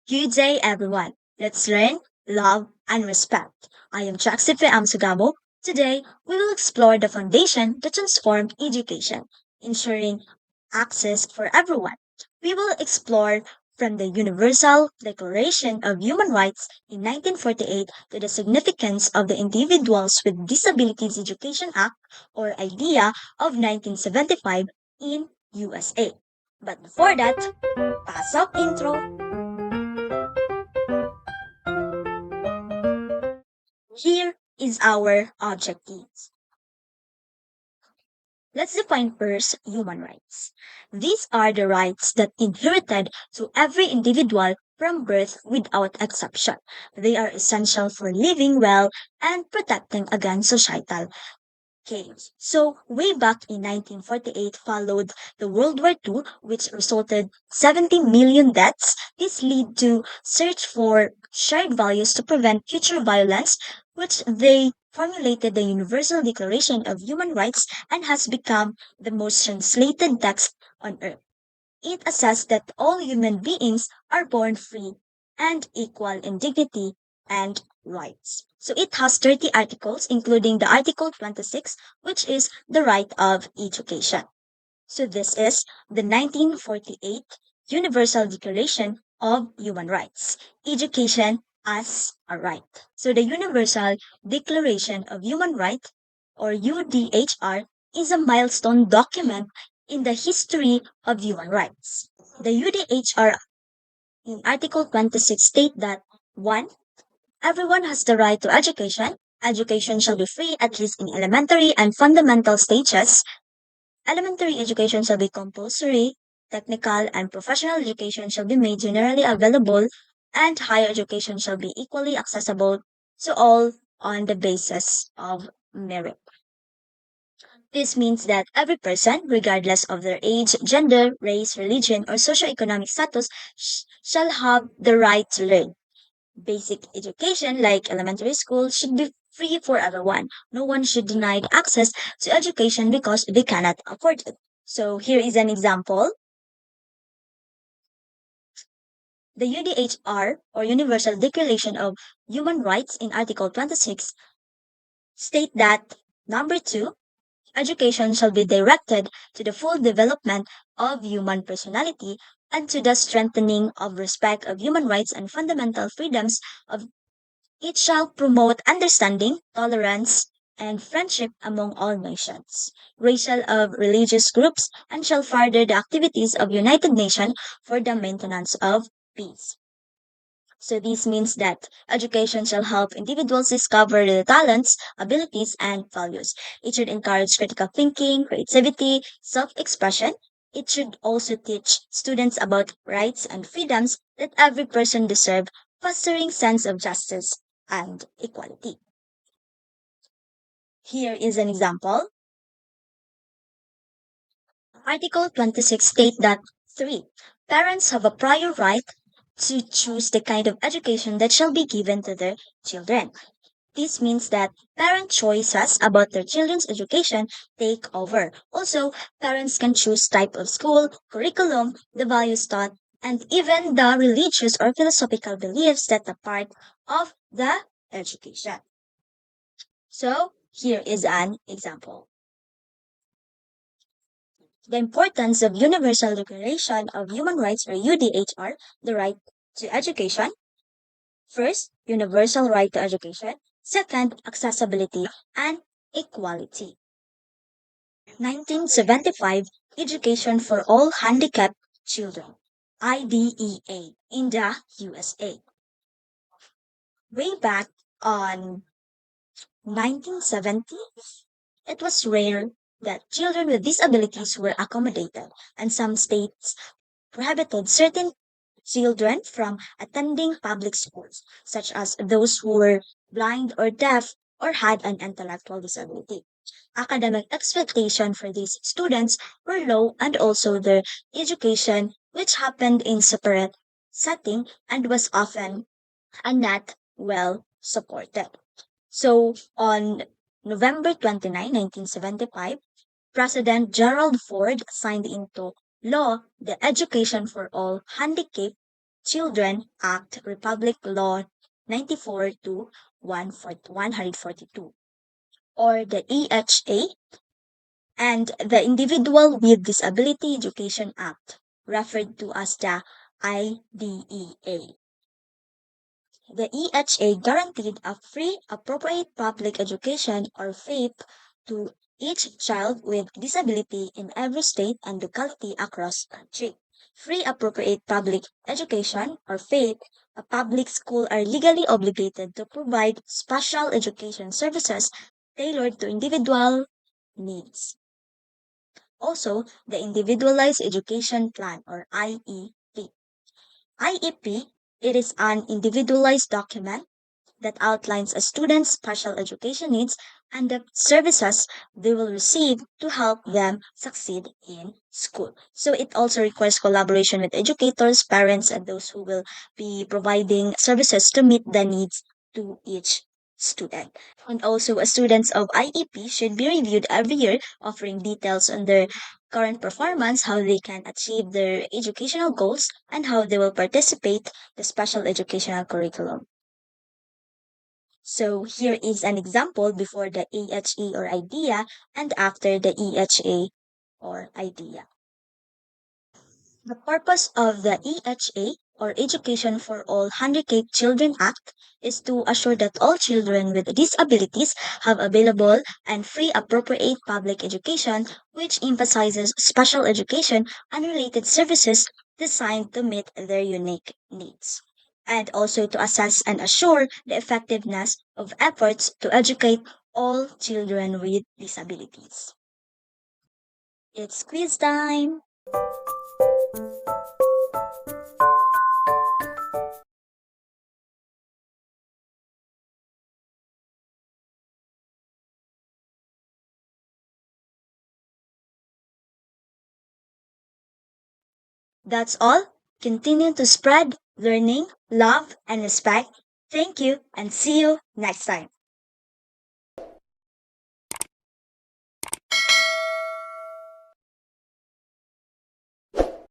Good day, everyone. Let's learn, love, and respect. I am Chaksife Amsugamo. Today, we will explore the foundation that transformed education, ensuring access for everyone. We will explore from the Universal Declaration of Human Rights in 1948 to the significance of the Individuals with Disabilities Education Act or IDEA of 1975 in USA. But before that, pasok intro. Here is our objectives. Let's define first human rights. These are the rights that inherited to every individual from birth without exception. They are essential for living well and protecting against societal chaos. So way back in 1948 followed the World War II, which resulted 70 million deaths. This led to search for shared values to prevent future violence, which they formulated the Universal Declaration of Human Rights and has become the most translated text on earth. It assessed that all human beings are born free and equal in dignity and rights. So it has 30 articles, including the Article 26, which is the right of education. So this is the 1948 Universal Declaration of Human Rights. Education as a right. So the Universal Declaration of Human Rights, or UDHR, is a milestone document in the history of human rights. The UDHR in Article 26 state that 1. Everyone has the right to education. Education shall be free at least in elementary and fundamental stages. Elementary education shall be compulsory, technical and professional education shall be made generally available, and higher education shall be equally accessible to all on the basis of merit. This means that every person, regardless of their age, gender, race, religion, or socioeconomic status, shall have the right to learn. Basic education, like elementary school, should be free for everyone. No one should deny access to education because they cannot afford it. So here is an example. The UDHR, or Universal Declaration of Human Rights, in Article 26 state that number 2, education shall be directed to the full development of human personality and to the strengthening of respect of human rights and fundamental freedoms of. It shall promote understanding, tolerance, and friendship among all nations, racial of religious groups, and shall further the activities of United Nations for the maintenance of peace. So this means that education shall help individuals discover their talents, abilities, and values. It should encourage critical thinking, creativity, self-expression. It should also teach students about rights and freedoms that every person deserves, fostering sense of justice and equality. Here is an example. Article 26 states that 3. Parents have a prior right to choose the kind of education that shall be given to their children. This means that parent choices about their children's education take over. Also, parents can choose type of school, curriculum, the values taught, and even the religious or philosophical beliefs that are part of the education. So, here is an example. The importance of Universal Declaration of Human Rights or UDHR, the right to education. First, universal right to education. Second, accessibility and equality. 1975, Education for All Handicapped Children, IDEA, in the USA. Way back on 1970, it was rare that children with disabilities were accommodated, and some states prohibited certain children from attending public schools, such as those who were blind or deaf or had an intellectual disability. Academic expectations for these students were low and also their education, which happened in separate setting and was often not well supported. So on November 29, 1975, President Gerald Ford signed into law the Education for All Handicapped Children Act Republic Law 94 to 142, or the EHA, and the Individual with Disability Education Act, referred to as the IDEA. The EHA guaranteed a free, appropriate public education or FAPE to each child with disability in every state and locality across the country. Free, appropriate public education or FAPE, a public school are legally obligated to provide special education services tailored to individual needs. Also, the Individualized Education Plan or IEP. IEP, it is an individualized document that outlines a student's special education needs and the services they will receive to help them succeed in school. So it also requires collaboration with educators, parents, and those who will be providing services to meet the needs to each student. And also, students of IEP should be reviewed every year, offering details on their current performance, how they can achieve their educational goals, and how they will participate the special educational curriculum. So here is an example before the EHE or idea and after the EHA or idea. The purpose of the EHA or Education for All Handicapped Children Act is to assure that all children with disabilities have available and free appropriate public education, which emphasizes special education and related services designed to meet their unique needs, and also to assess and assure the effectiveness of efforts to educate all children with disabilities. It's quiz time! That's all. Continue to spread learning, love, and respect. Thank you, and see you next time.